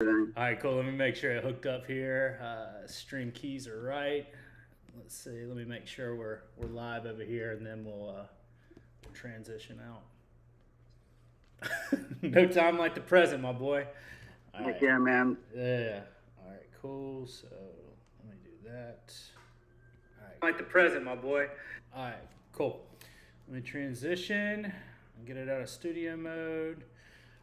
All right, cool. Let me make sure it hooked up here. Stream keys are right. Let's see. Let me make sure we're live over here, and then we'll transition out. No time like the present, my boy. All right. Yeah, man. Yeah. All right, cool. So let me do that. All right. Like the present, my boy. All right, cool. Let me transition and get it out of studio mode.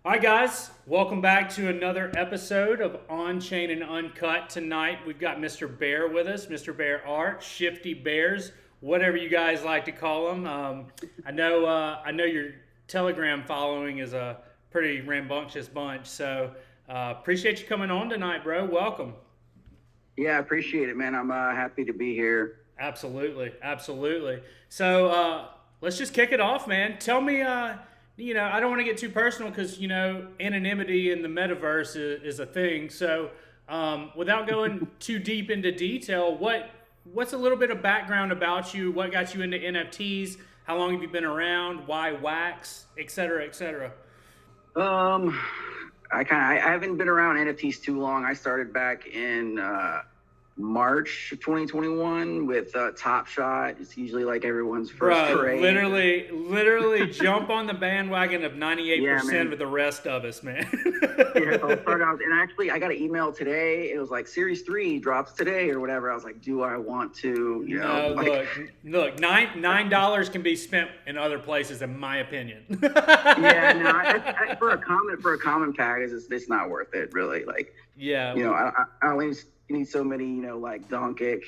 All right, guys, welcome back to another episode of OnChain and UnCut. Tonight, we've got Mr. Bear with us, Mr. Bear Art, Shifty Bears, whatever you guys like to call him. I know your Telegram following is a pretty rambunctious bunch, so appreciate you coming on tonight, bro. Welcome. Yeah, I appreciate it, man. I'm happy to be here. Absolutely, absolutely. So let's just kick it off, man. Tell me. I don't want to get too personal because, anonymity in the metaverse is a thing. So without going too deep into detail, what's a little bit of background about you? What got you into NFTs? How long have you been around? Why wax, et cetera, et cetera? I haven't been around NFTs too long. I started back in March of 2021 with Top Shot. It's usually like everyone's first trade. Literally jump on the bandwagon of 98% of the rest of us, man. Yeah, I'll start out. And actually, I got an email today. It was like Series 3 drops today or whatever. I was like, do I want to, Look, $9 can be spent in other places, in my opinion. Yeah, no, for a common package, it's not worth it, really. Like, yeah, I only need so many, like Donkey,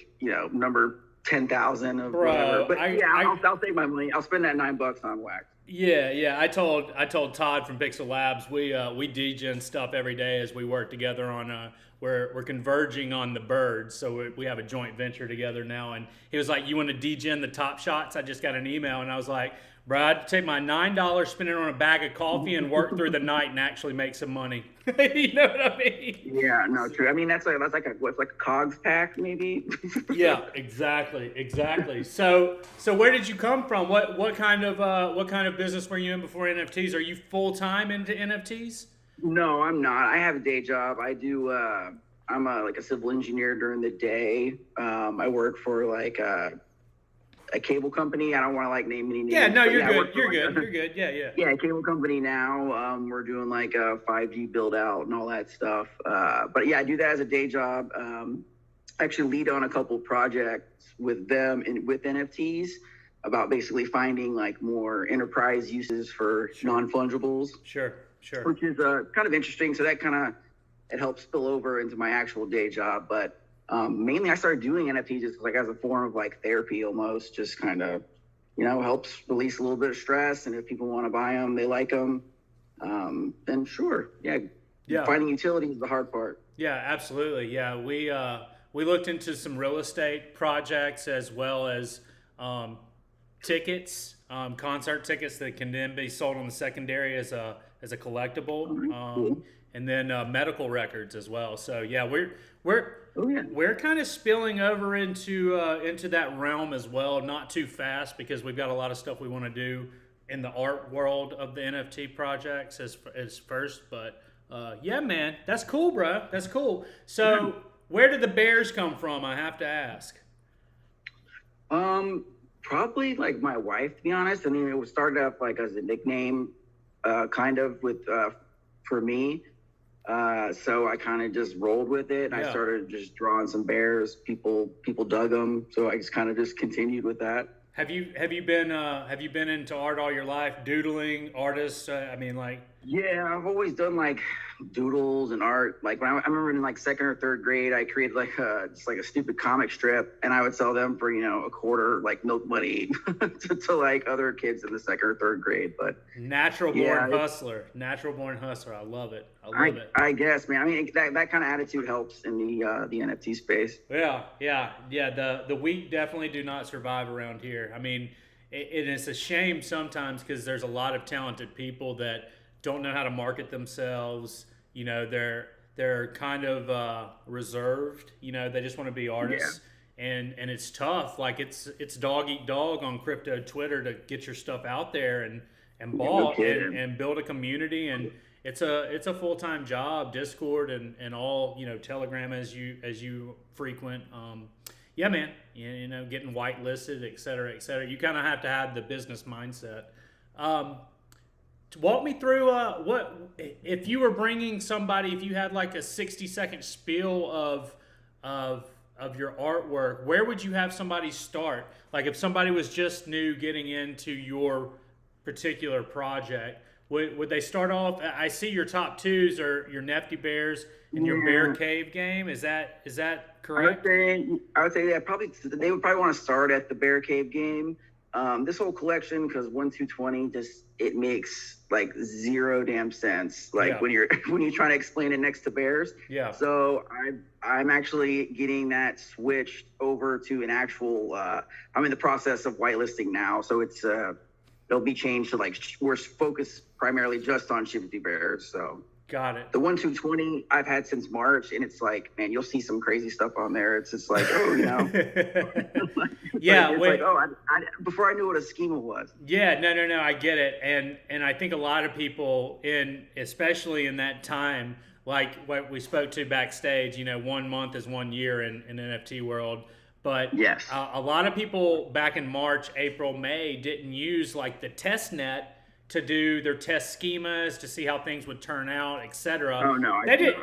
number 10,000 of whatever. But I'll save my money. I'll spend that $9 on wax. Yeah. I told Todd from Pixel Labs we degen stuff every day as we work together on we're converging on the birds, so we have a joint venture together now. And he was like, "You want to degen the Top Shots?" I just got an email, and I was like, "Brad, take my $9, spend it on a bag of coffee, and work through the night and actually make some money." You know what I mean? Yeah, no, true. I mean, that's like a cogs pack, maybe. Yeah, exactly. So where did you come from? What kind of business were you in before NFTs? Are you full time into NFTs? No, I'm not. I have a day job. I do. I'm like a civil engineer during the day. I work for like a cable company. I don't want to name any names. Yeah, no, you're good. You're good. Yeah. Yeah, cable company now. We're doing like a 5G build out and all that stuff. But yeah, I do that as a day job. I actually lead on a couple projects with them and with NFTs about basically finding like more enterprise uses for non-fungibles. Sure. Which is kind of interesting. So that it helps spill over into my actual day job. But mainly I started doing NFTs just like as a form of like therapy almost, just kind of, helps release a little bit of stress. And if people want to buy them, they like them, then sure. Yeah. Finding utility is the hard part. Yeah, absolutely. Yeah. We looked into some real estate projects as well as tickets, concert tickets that can then be sold on the secondary as a collectible, and then medical records as well. So yeah, we're kind of spilling over into that realm as well. Not too fast because we've got a lot of stuff we want to do in the art world of the NFT projects as first. But yeah, man, that's cool, bro. That's cool. So where did the Bears come from? I have to ask. Probably like my wife, to be honest. I mean, it started up like as a nickname, kind of with for me. So I kind of just rolled with it. Yeah. I started just drawing some bears. People dug them, so I just kind of just continued with that. Have you been into art all your life? Doodling, artists? Yeah, I've always done like doodles and art. Like when I remember in like second or third grade, I created like a stupid comic strip, and I would sell them for a quarter, like milk money, to like other kids in the second or third grade. But natural born hustler. I love it. I guess, man. I mean, that kind of attitude helps in the NFT space. Yeah. The weak definitely do not survive around here. I mean, it's a shame sometimes because there's a lot of talented people that don't know how to market themselves. They're kind of reserved. They just want to be artists. Yeah. And it's tough. Like it's dog eat dog on crypto Twitter to get your stuff out there and ball and build a community it's a full-time job. Discord and all, Telegram as you frequent. Yeah, man. Getting whitelisted, et cetera, et cetera. You kind of have to have the business mindset. Um, Walk me through what if you were bringing somebody, if you had like a 60-second spiel of of your artwork, where would you have somebody start? Like if somebody was just new getting into your particular project, would they start off? I see your top twos are your Nifty Bears and your Bear Cave game. Is that correct? I would say yeah, probably they would probably want to start at the Bear Cave game. This whole collection, because 1-2-20 just it makes like zero damn sense. Like when you're trying to explain it next to bears. Yeah. So I'm actually getting that switched over to an actual. I'm in the process of whitelisting now, so it's it'll be changed to like we're focused primarily just on Shifty bears. So. Got it. The 1-2-20 I've had since March, and it's like, man, you'll see some crazy stuff on there. It's just like, Yeah. Before I knew what a schema was. Yeah, no, I get it, and I think a lot of people especially in that time, like what we spoke to backstage, 1 month is 1 year in NFT world, but yes, a lot of people back in March, April, May didn't use like the test net to do their test schemas to see how things would turn out, etc. Oh no,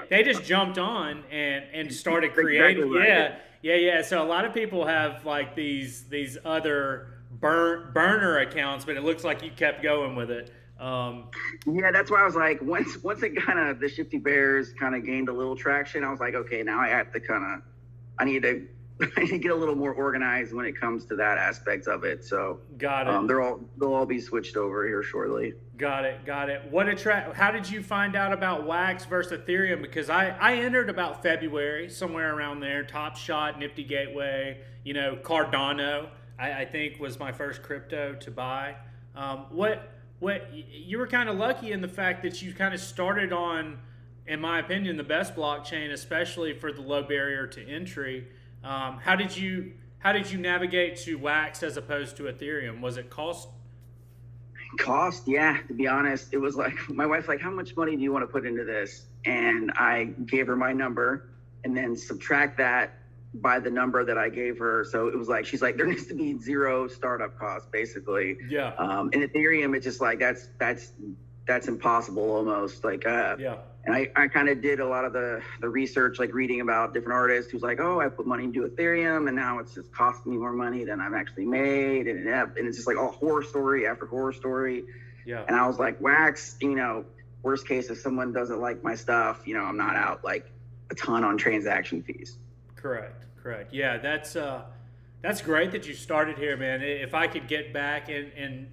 they just jumped on and started creating. Exactly right. Yeah. So a lot of people have like these other burner accounts, but it looks like you kept going with it. Yeah, that's why I was like, once it kind of the Shifty Bears kind of gained a little traction, I was like, okay, now I have to I need to get a little more organized when it comes to that aspect of it. So got it. They'll all be switched over here shortly. Got it. How did you find out about Wax versus Ethereum? Because I entered about February, somewhere around there. Top Shot, Nifty Gateway, Cardano, I think was my first crypto to buy. What you were kind of lucky in the fact that you kind of started on, in my opinion, the best blockchain, especially for the low barrier to entry. How did you navigate to Wax as opposed to Ethereum? Was it cost? Yeah, to be honest, it was like my wife's like, how much money do you want to put into this? And I gave her my number and then subtract that by the number that I gave her. So it was like, she's like, there needs to be zero startup cost basically. Yeah. In Ethereum, it's just like, that's impossible almost. Like, yeah. And I kind of did a lot of the research, like reading about different artists who's like, oh, I put money into Ethereum and now it's just costing me more money than I've actually made. And it's just like all horror story after horror story. Yeah. And I was like, Wax, worst case, if someone doesn't like my stuff, I'm not out like a ton on transaction fees. Correct. Yeah, that's great that you started here, man. If I could get back and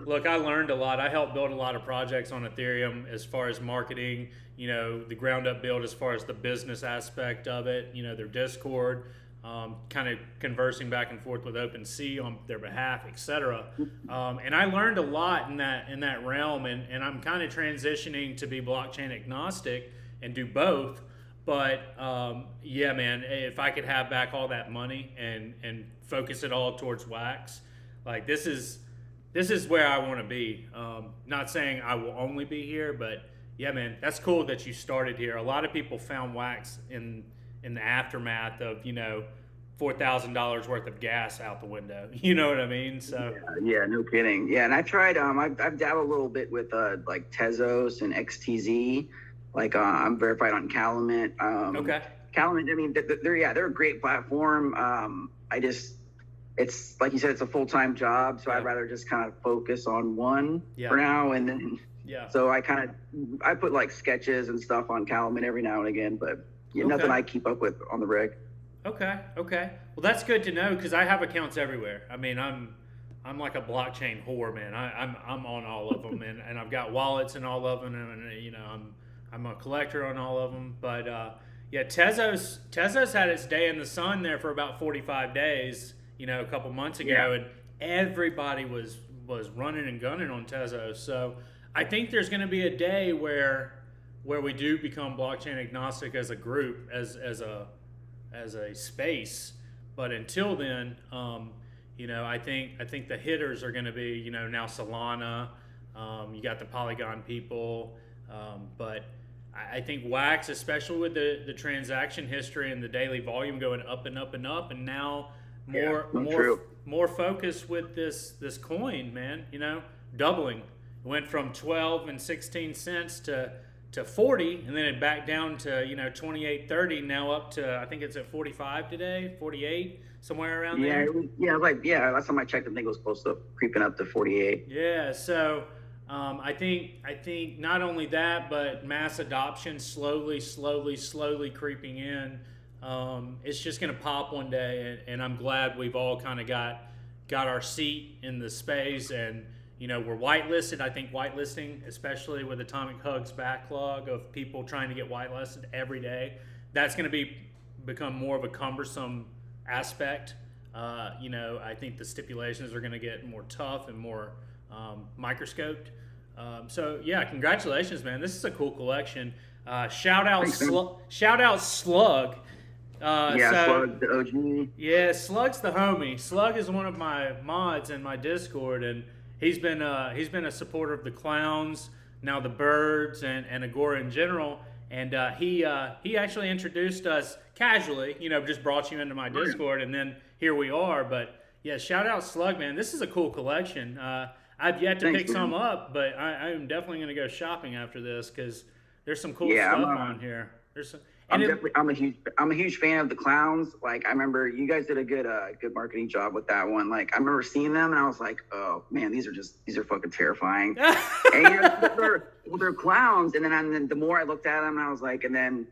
look, I learned a lot. I helped build a lot of projects on Ethereum as far as marketing, the ground up build as far as the business aspect of it, their Discord, kind of conversing back and forth with OpenSea on their behalf, etc. And I learned a lot in that realm, and I'm kind of transitioning to be blockchain agnostic and do both. But yeah, man, if I could have back all that money and focus it all towards Wax, like this is where I want to be. Not saying I will only be here, but yeah, man, that's cool that you started here. A lot of people found Wax in the aftermath of $4,000 worth of gas out the window. You know what I mean? So yeah, no kidding. Yeah, and I tried. I've dabbled a little bit with like Tezos and XTZ. Like I'm verified on Calumet. Okay. Calumet. I mean, they're a great platform. It's like you said, it's a full-time job, so I'd rather just kind of focus on one for now, and then so I put like sketches and stuff on Calumet every now and again, but nothing I keep up with on the rig. Okay. Well, that's good to know because I have accounts everywhere. I mean, I'm like a blockchain whore, man. I'm on all of them, and I've got wallets in all of them, and I'm a collector on all of them. But yeah, Tezos had its day in the sun there for about 45 days. A couple months ago, and everybody was running and gunning on Tezos. So I think there's going to be a day where we do become blockchain agnostic as a group, as a space. But until then, I think the hitters are going to be, now Solana. You got the Polygon people. But I think Wax, especially with the transaction history and the daily volume going up and up and up, and now more focus with this coin, man. You know, doubling. It went from 12 and 16 cents to 40, and then it backed down to 28.30. Now up to, I think it's at 45 today, 48, somewhere around there. Last time I checked, I think it was close to creeping up to 48. Yeah, so I think not only that, but mass adoption slowly creeping in. It's just gonna pop one day, and I'm glad we've all kind of got our seat in the space, and we're whitelisted. I think whitelisting, especially with Atomic Hug's backlog of people trying to get whitelisted every day, that's going to become more of a cumbersome aspect. I think the stipulations are going to get more tough and more microscoped. So yeah, congratulations, man. This is a cool collection. Shout out Slug. Slug, the OG. Yeah, Slug's the homie. Slug is one of my mods in my Discord, and he's been a supporter of the clowns, now the birds, and AGORA in general. And he actually introduced us casually, just brought you into my Discord, and then here we are. But yeah, shout out Slug, man. This is a cool collection. I've yet to pick some up, but I am definitely going to go shopping after this because there's some cool stuff on here. I'm a huge fan of the clowns. Like, I remember you guys did a good marketing job with that one. Like, I remember seeing them and I was like, oh man, these are fucking terrifying. And they're clowns. And then the more I looked at them, I was like, and then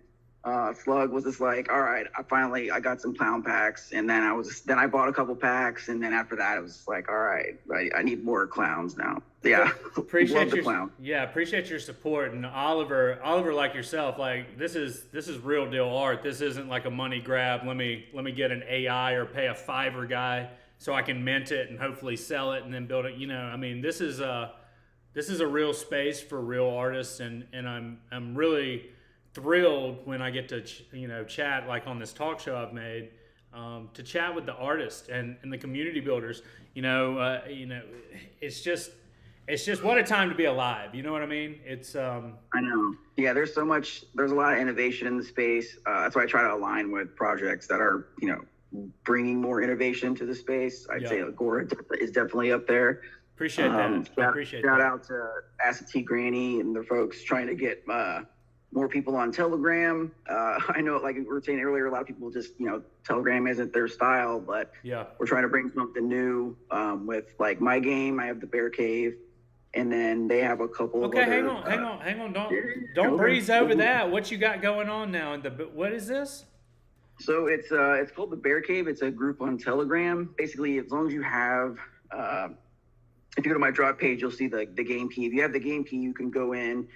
Slug was just like, all right, I got some clown packs, and then I bought a couple packs, and then after that it was like, all right, I need more clowns now. Yeah, appreciate your clown. Yeah, appreciate your support. And Oliver, like yourself, like this is real deal art. This isn't like a money grab. Let me get an AI or pay a Fiverr guy so I can mint it and hopefully sell it and then build it. This is a real space for real artists, and I'm really thrilled when I get to chat like on this talk show I've made, to chat with the artists and the community builders. It's just what a time to be alive. You know what I mean? It's I know. Yeah, there's a lot of innovation in the space. That's why I try to align with projects that are bringing more innovation to the space. I'd say AGORA is definitely up there. Appreciate that. Shout out to Acid Tea Granny and the folks trying to get more people on Telegram. I know, like we were saying earlier, a lot of people just, Telegram isn't their style, but we're trying to bring something new with like my game. I have the Bear Cave, and then they have a couple of other, hang on. Don't breeze over that. What you got going on now? What is this? So it's called the Bear Cave. It's a group on Telegram. Basically, as long as you have, if you go to my drop page, you'll see the game key. If you have the game key, you can go in.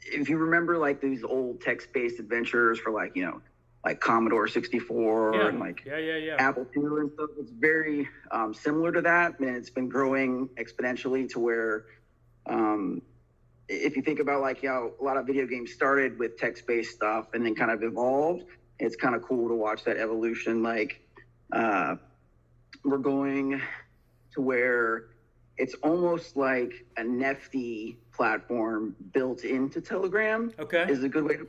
If you remember like these old text-based adventures for like Commodore 64 and like Apple II and stuff, it's very similar to that, and it's been growing exponentially to where if you think about like a lot of video games started with text-based stuff and then kind of evolved, it's kind of cool to watch that evolution. Like we're going to where it's almost like a NFT platform built into Telegram. Is a good way to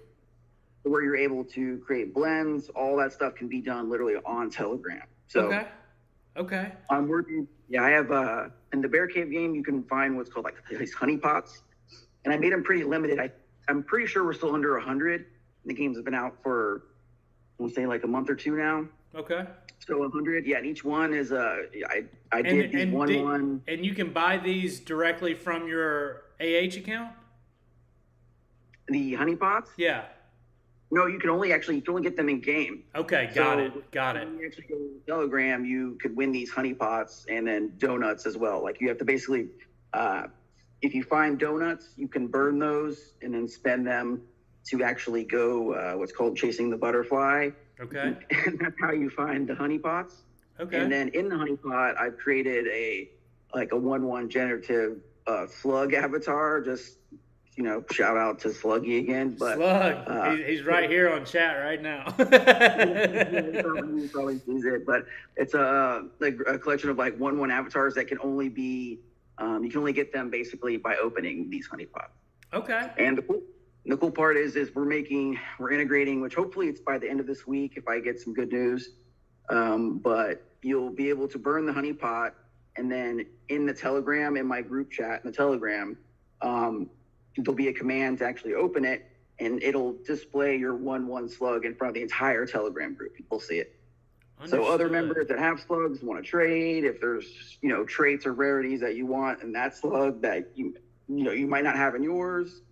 where you're able to create blends. All that stuff can be done literally on Telegram. So I'm working. Yeah, I have in the Bear Cave game, you can find what's called like these honey pots, and I made them pretty limited. I'm pretty sure we're still under 100. The game's been out for, we'll say like a month or two now. So 100, and each one is I did these one. And you can buy these directly from your AH account? The honey pots? Yeah. No, you can only get them in game. Okay, got it. When you actually go to Telegram, you could win these honey pots and then donuts as well. Like you have to basically, if you find donuts, you can burn those and then spend them to actually go what's called chasing the butterfly. And that's how you find the honey pots. And then in the honey pot, I've created a 1/1 generative slug avatar. Just shout out to Sluggy again. But Slug, he's right here on chat right now. He probably sees it, but it's a collection of like 1/1 avatars that can only be you can only get them basically by opening these honey pots. Okay. And the cool part is we're integrating, which hopefully it's by the end of this week if I get some good news. But you'll be able to burn the honeypot, and then in the Telegram, in my group chat in the Telegram, there'll be a command to actually open it, and it'll display your 1/1 slug in front of the entire Telegram group. People see it. Understood. So other members that have slugs want to trade. If there's traits or rarities that you want in that slug that you might not have in yours,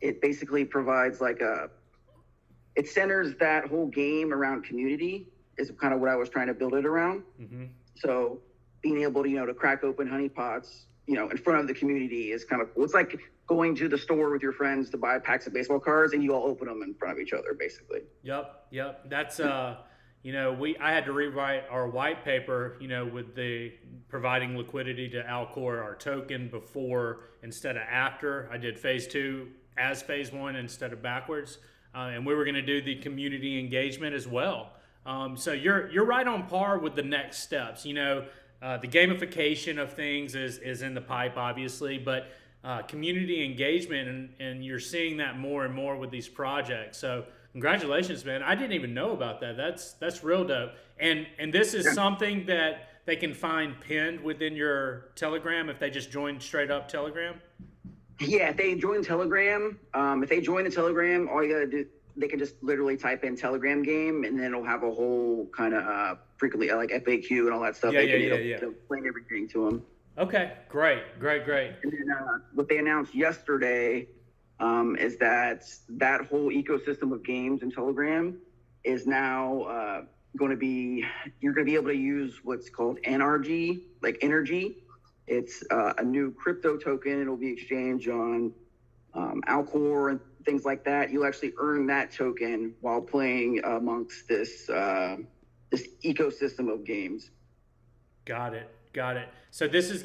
it basically provides it centers that whole game around community is kind of what I was trying to build it around. Mm-hmm. So being able to to crack open honeypots in front of the community is kind of cool. It's like going to the store with your friends to buy packs of baseball cards and you all open them in front of each other, basically. Yep. That's I had to rewrite our white paper, with the providing liquidity to AGORA, our token, before instead of after. I did phase 2 as phase 1 instead of backwards, and we were going to do the community engagement as well. So you're right on par with the next steps. The gamification of things is in the pipe, obviously, but community engagement, and you're seeing that more and more with these projects. So congratulations, man. I didn't even know about that. That's real dope. And this is something that they can find pinned within your Telegram if they just join straight up Telegram? Yeah, if they join Telegram, if they join the Telegram, all you gotta do, they can just literally type in Telegram game, and then it'll have a whole kind of frequently like FAQ and all that stuff. It'll explain everything to them. Okay, great. And then what they announced yesterday is that whole ecosystem of games in Telegram is now you're going to be able to use what's called NRG, like energy. It's a new crypto token. It'll be exchanged on AGORA and things like that. You'll actually earn that token while playing amongst this ecosystem of games. Got it. So this is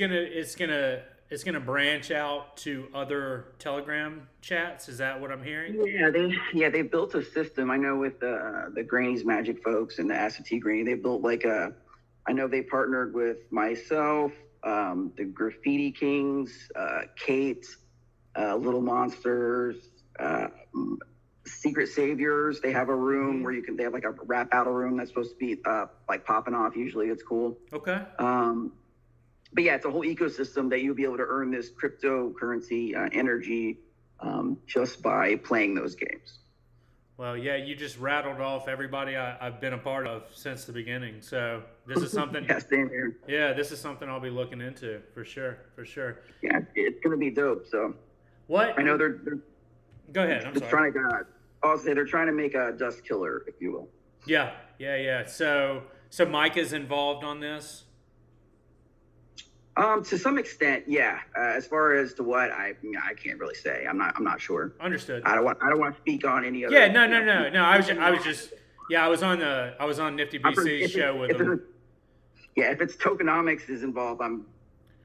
it's gonna branch out to other Telegram chats. Is that what I'm hearing? Yeah, they built a system. I know with the Granny's Magic folks and the Acid Tea Granny, they built I know they partnered with myself, the Graffiti Kings, Kate, Little Monsters, Secret Saviors. They have a room where they have a rap battle room that's supposed to be popping off. Usually it's cool. Okay. But yeah, it's a whole ecosystem that you'll be able to earn this cryptocurrency energy just by playing those games. Well, yeah, you just rattled off everybody I've been a part of since the beginning. So this is something. Yeah, same here. Yeah, this is something I'll be looking into for sure. Yeah, it's gonna be dope. So what? I know they're Go ahead. I'm sorry. I'll say they're trying to make a dust killer, if you will. Yeah. So Mike is involved on this. To some extent, yeah. As far as to what, I can't really say. I'm not sure. Understood. I don't want to speak on any other. Yeah, no. I was on Nifty BC's show with him. Yeah, if it's tokenomics is involved,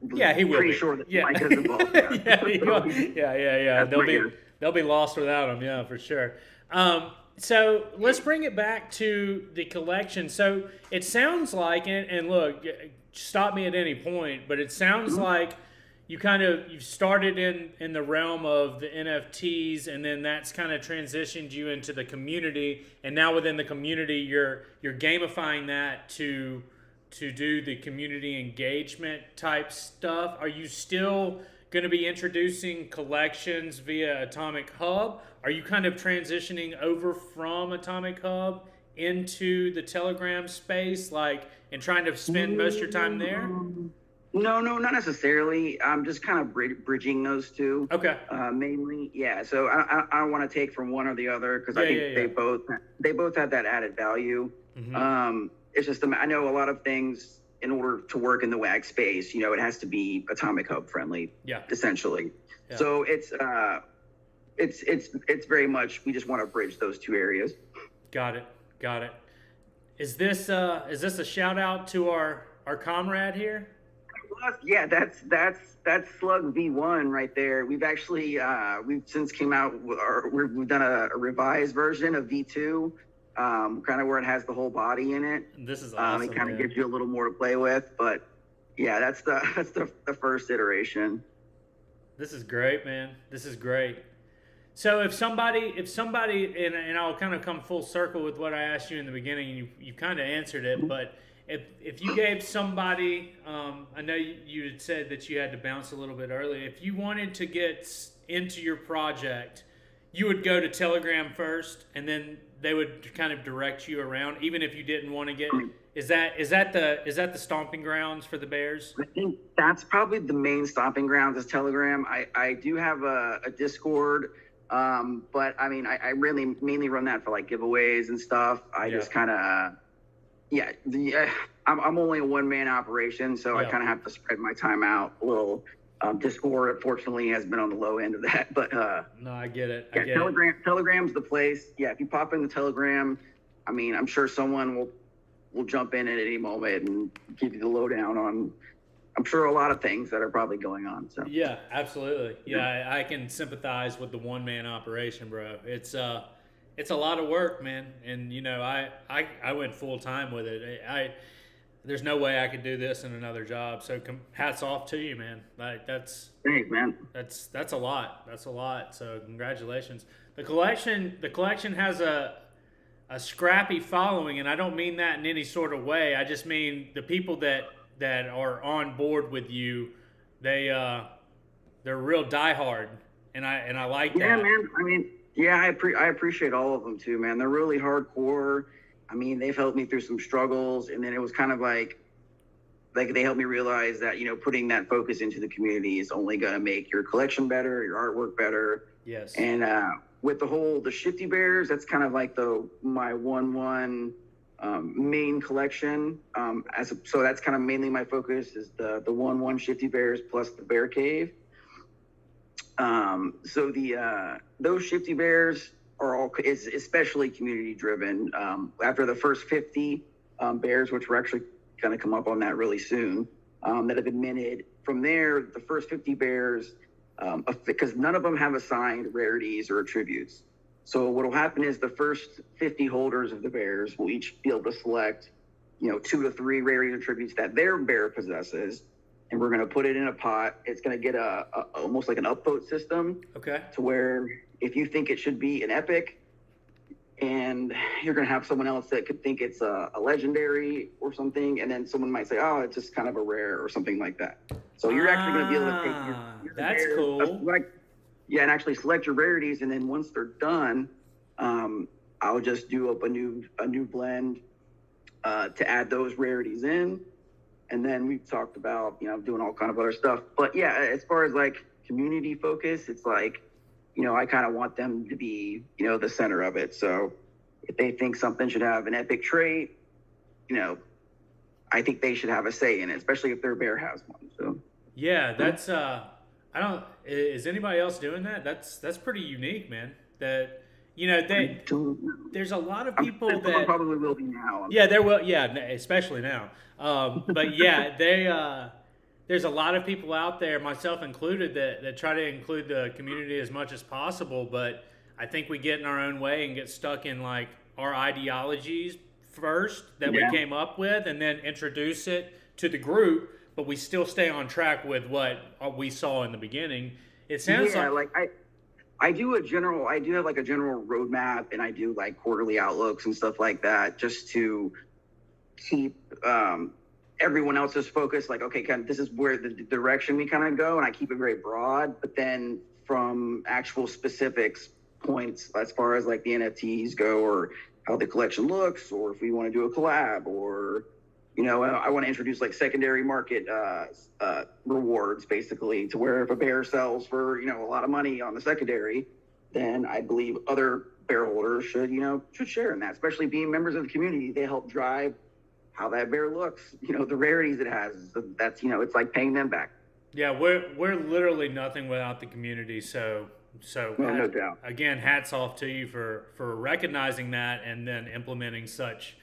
he will pretty be. sure that Mike is involved. Yeah. They'll be lost without him. Yeah, for sure. So let's bring it back to the collection. So it sounds like, and look, stop me at any point, but it sounds like you started in the realm of the NFTs, and then that's kind of transitioned you into the community, and now within the community you're gamifying that to do the community engagement type stuff. Are you still going to be introducing collections via Atomic Hub? Are you kind of transitioning over from Atomic Hub into the Telegram space, and trying to spend most of your time there? No, not necessarily. I'm just kind of bridging those two. Okay. Mainly, yeah. So I don't want to take from one or the other because I think they both have that added value. Mm-hmm. It's just I know a lot of things in order to work in the WAG space, it has to be Atomic Hub friendly. Yeah. Essentially. Yeah. So it's very much we just want to bridge those two areas. Got it. Is this a shout out to our comrade here? Yeah, that's Slug V1 right there. We've actually we've since came out. We've done a revised version of V2, kind of where it has the whole body in it. This is awesome. It kind of gives you a little more to play with, but yeah, that's the first iteration. This is great, man. This is great. So if somebody, and I'll kind of come full circle with what I asked you in the beginning, and you kind of answered it, but if you gave somebody, I know you had said that you had to bounce a little bit early. If you wanted to get into your project, you would go to Telegram first, and then they would kind of direct you around, even if you didn't want to get. Is that the stomping grounds for the Bears? I think that's probably the main stomping grounds is Telegram. I do have a Discord, but I mean I really mainly run that for like giveaways and stuff. I just kind of I'm only a one-man operation, so I kind of have to spread my time out a little. Discord, unfortunately, has been on the low end of that, but no, I get it. Telegram's the place. Yeah, if you pop in the Telegram, I mean, I'm sure someone will jump in at any moment and give you the lowdown on, I'm sure, a lot of things that are probably going on. So yeah, absolutely. Yeah, I can sympathize with the one-man operation, bro. It's a lot of work, man, and you know, I went full time with it. There's no way I could do this in another job. So hats off to you, man. Like thanks, man. That's a lot. That's a lot. So congratulations. The collection has a scrappy following, and I don't mean that in any sort of way. I just mean the people that are on board with you, they're real diehard, and I like that. Yeah, man. I mean, yeah, I appreciate all of them too, man. They're really hardcore. I mean, they've helped me through some struggles, and then it was kind of like they helped me realize that, you know, putting that focus into the community is only going to make your collection better, your artwork better. Yes. And with the Shifty Bears, that's kind of like my main collection. So that's kind of mainly my focus is the 1/1 Shifty Bears plus the Bear Cave. So those Shifty Bears is especially community driven. After the first 50 bears, which we're actually going to come up on that really soon, that have been minted. From there, the first 50 bears, because none of them have assigned rarities or attributes. So what will happen is the first 50 holders of the bears will each be able to select, you know, 2 to 3 rarity attributes that their bear possesses, and we're going to put it in a pot. It's going to get almost like an upvote system. Okay. To where if you think it should be an epic, and you're going to have someone else that could think it's a legendary or something, and then someone might say, oh, it's just kind of a rare or something like that. So you're actually going to be able to take your that's rare, cool. and actually select your rarities, and then once they're done, I'll just do up a new blend to add those rarities in. And then we've talked about, you know, doing all kind of other stuff. But yeah, as far as like community focus, it's like, you know, I kind of want them to be, you know, the center of it. So if they think something should have an epic trait, you know, I think they should have a say in it, especially if their bear has one. So yeah, that's is anybody else doing that? That's pretty unique, man. That, you know, there's a lot of people that probably will be now. Yeah, there will. Yeah, especially now. But yeah, there's a lot of people out there, myself included, that try to include the community as much as possible. But I think we get in our own way and get stuck in like our ideologies first that we came up with, and then introduce it to the group. But we still stay on track with what we saw in the beginning. It sounds I do have like a general roadmap, and I do like quarterly outlooks and stuff like that, just to keep everyone else's focus. Like, okay, kind of, this is where the direction we kind of go, and I keep it very broad. But then from actual specifics points, as far as like the NFTs go, or how the collection looks, or if we want to do a collab, or, you know, I want to introduce like secondary market rewards, basically, to where if a bear sells for, you know, a lot of money on the secondary, then I believe other bear holders should share in that, especially being members of the community. They help drive how that bear looks, you know, the rarities it has. That's, you know, it's like paying them back. Yeah, we're literally nothing without the community. So no doubt. Again, hats off to you for recognizing that, and then implementing such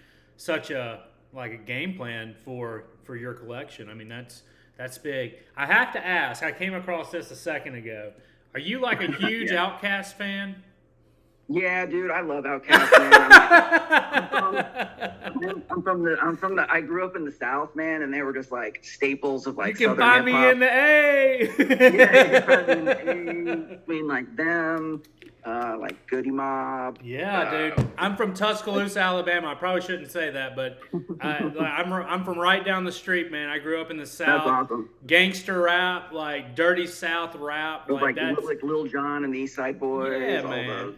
a like a game plan for your collection. I mean, that's big. I have to ask, I came across this a second ago. Are you like a huge Outkast fan? Yeah, dude, I love Outkast, man. I grew up in the South, man, and they were just like staples of like Southern hip hop. You can find me in the A. Yeah, you can find me in the A. Between like them, like Goody Mob. Yeah, dude. I'm from Tuscaloosa, Alabama. I probably shouldn't say that, but I'm from right down the street, man. I grew up in the That's South. awesome. Gangster rap, like dirty South rap, It was like that's like Lil Jon and the East Side Boys. yeah, all man. those.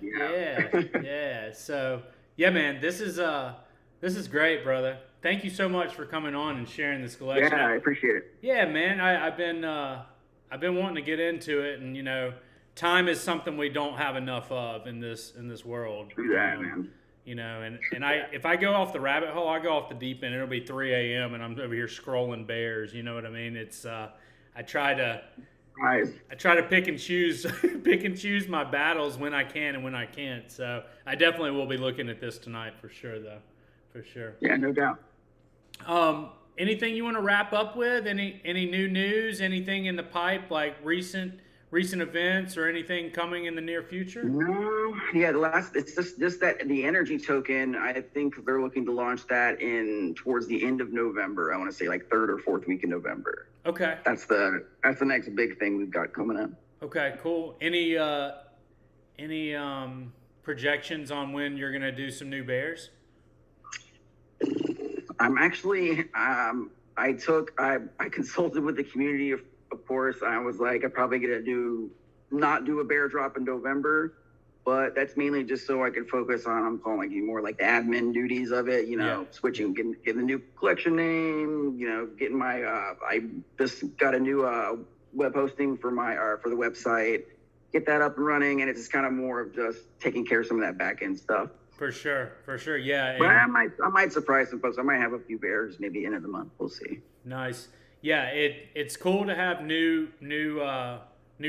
Yeah. So yeah, man. This is great, brother. Thank you so much for coming on and sharing this collection. Yeah, I appreciate it. Yeah, man. I've been wanting to get into it, and time is something we don't have enough of in this world. Do that, man. And if I go off the rabbit hole, I go off the deep end. It'll be 3 a.m. and I'm over here scrolling bears. You know what I mean? It's I try to pick and choose my battles when I can and when I can't. So I definitely will be looking at this tonight for sure, though. For sure. Yeah, no doubt. Anything you want to wrap up with? Any new news? Anything in the pipe, like recent events or anything coming in the near future? No, yeah. It's just that the energy token. I think they're looking to launch that towards the end of November. I want to say like 3rd or 4th week in November. Okay. That's the next big thing we've got coming up. Okay, cool. Any projections on when you're gonna do some new bears? I'm actually I consulted with the community of course. I was like, I'm probably gonna not do a bear drop in November, but that's mainly just so I can focus on, I'm calling like more like the admin duties of it, switching, getting the new collection name, getting my I just got a new web hosting for the website, get that up and running, and it's just kind of more of just taking care of some of that back end stuff. For sure, yeah. But I might surprise some folks. I might have a few bears maybe end of the month. We'll see. Nice. Yeah, it's cool to have new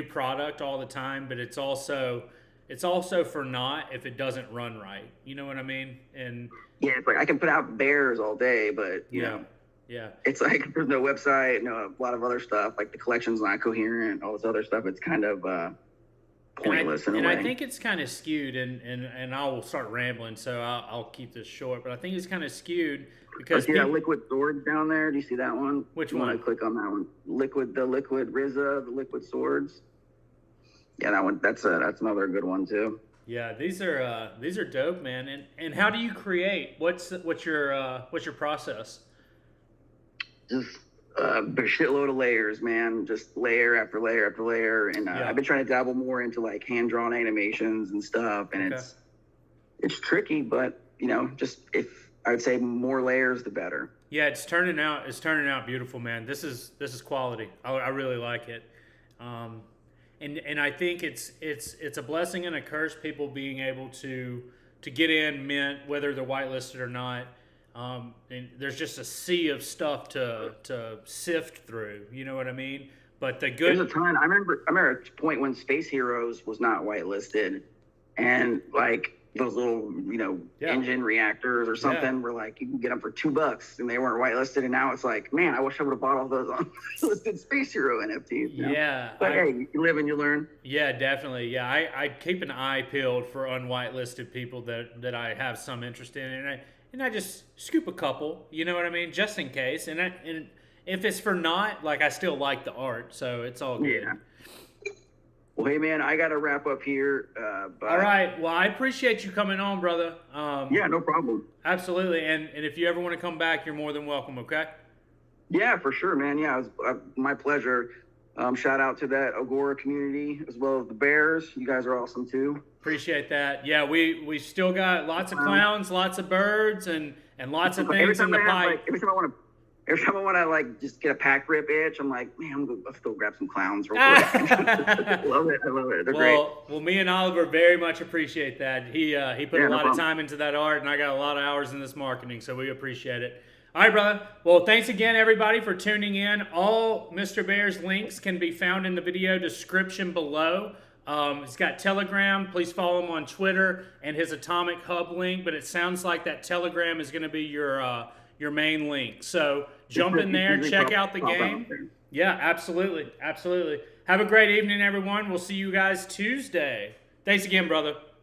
product all the time, but it's also for naught if it doesn't run right. You know what I mean? And yeah, it's like I can put out bears all day, but you know, it's like there's no website, a lot of other stuff. Like the collection's not coherent, all this other stuff. It's kind of pointless in a way. I think it's kind of skewed, and I will start rambling, so I'll keep this short. But I think it's kind of skewed because that liquid swords down there. Do you see that one? Which one? I click on that one. The liquid RZA, the liquid swords. Yeah, that one. That's another good one too. Yeah, these are dope, man. And how do you create? What's your process? Just a shitload of layers, man. Just layer after layer after layer. And I've been trying to dabble more into like hand-drawn animations and stuff. And it's tricky, but just if I would say more layers, the better. Yeah, it's turning out beautiful, man. This is quality. I really like it. And I think it's a blessing and a curse, people being able to get in mint, whether they're whitelisted or not. And there's just a sea of stuff to sift through. You know what I mean? But the good. There's a ton. I remember a point when Space Heroes was not whitelisted, and like those little engine reactors or something were like you can get them for $2, and they weren't whitelisted. And now it's like, man, I wish I would have bought all those unlisted Space Hero NFTs. Yeah, but hey, you live and you learn. Yeah, definitely. Yeah, I keep an eye peeled for unwhitelisted people that I have some interest in, and I just scoop a couple, you know what I mean, just in case. And if it's for not, like, I still like the art, so it's all good. Yeah. Well, hey, man, I got to wrap up here. All right. Well, I appreciate you coming on, brother. Yeah, no problem. Absolutely. And if you ever want to come back, you're more than welcome, okay? Yeah, for sure, man. Yeah, it was my pleasure. Shout out to that Agora community as well as the Bears. You guys are awesome, too. Appreciate that. Yeah, we still got lots of clowns, lots of birds, and lots of things in the pipe. Every time I want to like just get a pack rip itch, I'm like, man, let's go grab some clowns real quick. I love it. They're great. Well, me and Oliver very much appreciate that. He put a lot of time into that art, and I got a lot of hours in this marketing, so we appreciate it. All right, brother. Well, thanks again, everybody, for tuning in. All Mr. Bear's links can be found in the video description below. He's got Telegram. Please follow him on Twitter and his Atomic Hub link. But it sounds like that Telegram is going to be your main link. So jump in there, check out the game. Yeah, absolutely. Have a great evening, everyone. We'll see you guys Tuesday. Thanks again, brother.